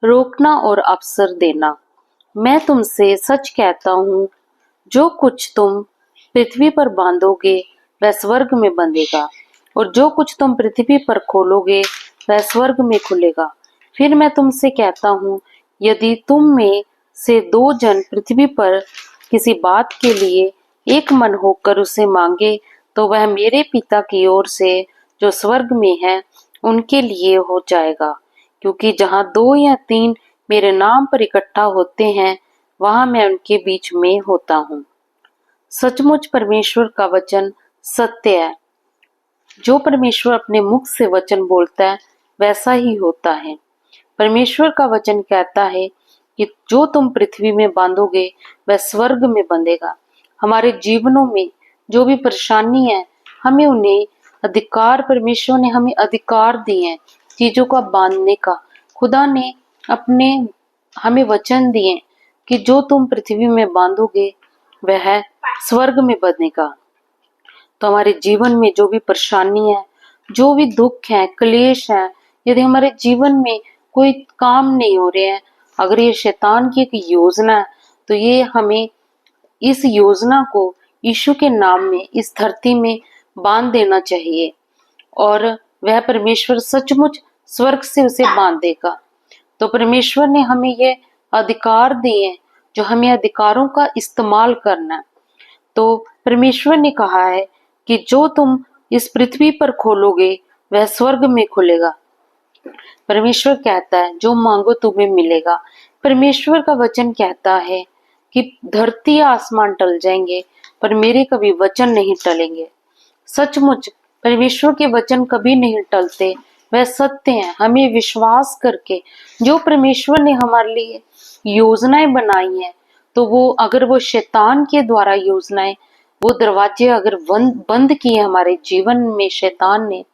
रोकना और अवसर देना। मैं तुमसे सच कहता हूँ, जो कुछ तुम पृथ्वी पर बांधोगे वह स्वर्ग में बंधेगा, और जो कुछ तुम पृथ्वी पर खोलोगे वह स्वर्ग में खुलेगा। फिर मैं तुमसे कहता हूँ, यदि तुम में से दो जन पृथ्वी पर किसी बात के लिए एक मन होकर उसे मांगे, तो वह मेरे पिता की ओर से जो स्वर्ग में है उनके लिए हो जाएगा। क्योंकि जहाँ दो या तीन मेरे नाम पर इकट्ठा होते हैं, वहां मैं उनके बीच में होता हूँ। सचमुच परमेश्वर का वचन सत्य है। जो परमेश्वर अपने मुख से वचन बोलता है वैसा ही होता है। परमेश्वर का वचन कहता है कि जो तुम पृथ्वी में बांधोगे वह स्वर्ग में बंधेगा। हमारे जीवनों में जो भी परेशानी है, हमें उन्हें अधिकार, परमेश्वर ने हमें अधिकार दिए हैं चीजों का बांधने का। खुदा ने अपने हमें वचन दिए कि जो तुम पृथ्वी में बांधोगे वह स्वर्ग में बंधेगा। तो हमारे जीवन में जो भी परेशानी है, जो भी दुख है, क्लेश है, यदि हमारे जीवन में कोई काम नहीं हो रहे हैं, अगर ये शैतान की एक योजना है, तो ये हमें इस योजना को यीशु के नाम में इस धरती में बांध देना चाहिए, और वह परमेश्वर सचमुच स्वर्ग से उसे बांध देगा। तो परमेश्वर ने हमें ये अधिकार दिए हैं, जो हमें अधिकारों का इस्तेमाल करना है। तो परमेश्वर ने कहा है कि जो तुम इस पृथ्वी पर खोलोगे वह स्वर्ग में खुलेगा। परमेश्वर कहता है जो मांगो तुम्हें मिलेगा। परमेश्वर का वचन कहता है कि धरती आसमान टल जाएंगे पर मेरे कभी वचन नहीं टलेंगे। सचमुच परमेश्वर के वचन कभी नहीं टलते, वह सत्य हैं। हमें विश्वास करके जो परमेश्वर ने हमारे लिए योजनाएं बनाई हैं, तो वो अगर वो शैतान के द्वारा योजनाएं, वो दरवाजे अगर बंद किए हमारे जीवन में शैतान ने,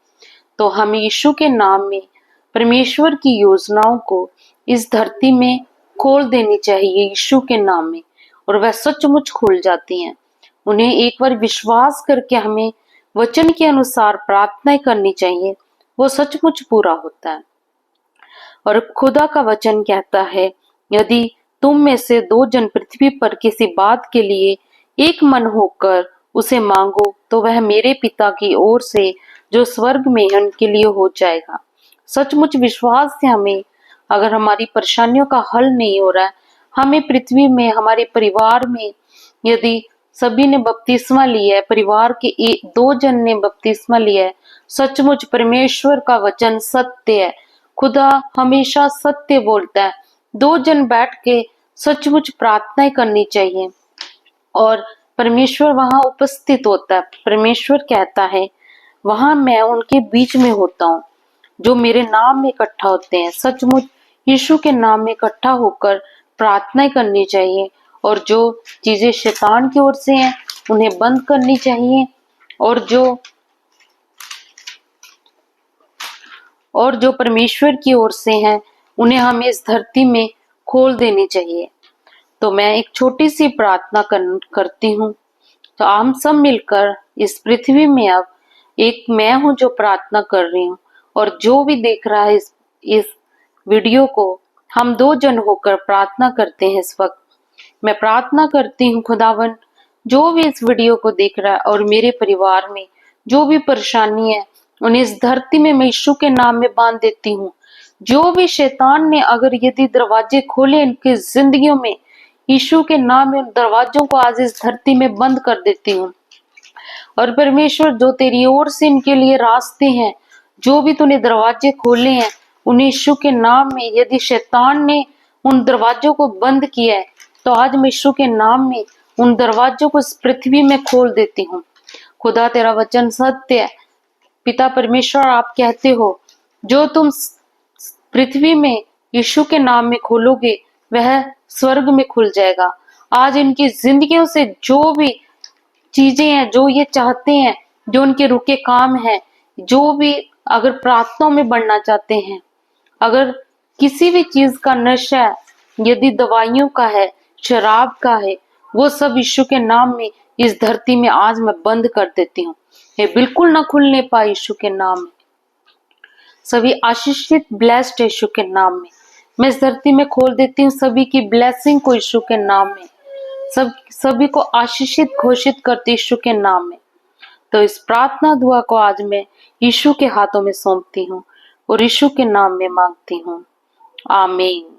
तो हमें यीशु के नाम में परमेश्वर की योजनाओं को इस धरती में खोल देनी चाहिए यीशु के नाम में, और वह सचमुच खुल जाती हैं। उन्हें एक बार विश्वास करके हमें वचन के अनुसार प्रार्थना करनी चाहिए, वो सचमुच पूरा होता है। और खुदा का वचन कहता है, यदि तुम में से दो जन पृथ्वी पर किसी बात के लिए एक मन होकर उसे मांगो, तो वह मेरे पिता की ओर से जो स्वर्ग में है उनके लिए हो जाएगा। सचमुच विश्वास से हमें, अगर हमारी परेशानियों का हल नहीं हो रहा है, हमें पृथ्वी में, हमारे परिवार में, यदि सभी ने बपतिस्मा लिया है, परिवार के दो जन ने बपतिस्मा लिया है, सचमुच परमेश्वर का वचन सत्य है। खुदा हमेशा सत्य बोलता है। दो जन बैठ के सचमुच प्रार्थनाएं करनी चाहिए, और परमेश्वर वहां उपस्थित होता है। परमेश्वर कहता है, वहां मैं उनके बीच में होता हूँ जो मेरे नाम में इकट्ठा होते हैं। सचमुच यीशु के नाम में इकट्ठा होकर प्रार्थनाएं करनी चाहिए, और जो चीजें शैतान की ओर से हैं उन्हें बंद करनी चाहिए, और जो परमेश्वर की ओर से हैं उन्हें हमें इस धरती में खोल देनी चाहिए। तो मैं एक छोटी सी प्रार्थना करती हूँ। तो हम सब मिलकर इस पृथ्वी में, अब एक मैं हूँ जो प्रार्थना कर रही हूँ, और जो भी देख रहा है इस वीडियो को, हम दो जन होकर प्रार्थना करते हैं। इस वक्त मैं प्रार्थना करती हूँ, खुदावन जो भी इस वीडियो को देख रहा है और मेरे परिवार में जो भी परेशानी है, उन्हें इस धरती में मैं यीशु के नाम में बांध देती हूँ। जो भी शैतान ने अगर यदि दरवाजे खोले इनकी जिंदगियों में, यीशु के नाम में उन दरवाजों को आज इस धरती में बंद कर देती हूँ। और परमेश्वर जो तेरी ओर से इनके लिए रास्ते हैं, जो भी तूने दरवाजे खोले हैं, उन्हें यीशु के नाम में, यदि शैतान ने उन दरवाजों को बंद किया है, तो आज मैं यीशु के नाम में उन दरवाजों को इस पृथ्वी में खोल देती हूँ। खुदा तेरा वचन सत्य है। पिता परमेश्वर, आप कहते हो जो तुम पृथ्वी में यीशु के नाम में खोलोगे वह स्वर्ग में खुल जाएगा। आज इनकी जिंदगियों से जो भी चीजें हैं, जो ये चाहते हैं, जो उनके रुके काम हैं, जो भी अगर प्रार्थनाओं में बढ़ना चाहते हैं, अगर किसी भी चीज का नशा है, यदि दवाइयों का है, शराब का है, वो सब यीशु के नाम में इस धरती में आज मैं बंद कर देती हूँ। ये बिल्कुल ना खुलने पाए यीशु के नाम में। सभी आशीषित ब्लेस्ड यीशु के नाम में। मैं इस धरती में खोल देती हूँ सभी की ब्लेसिंग को यीशु के नाम में, सभी को आशीषित घोषित करती यीशु के नाम में। तो इस प्रार्थना दुआ को आज मैं यीशु के हाथों में सौंपती हूँ और यीशु के नाम में मांगती हूँ, आमीन।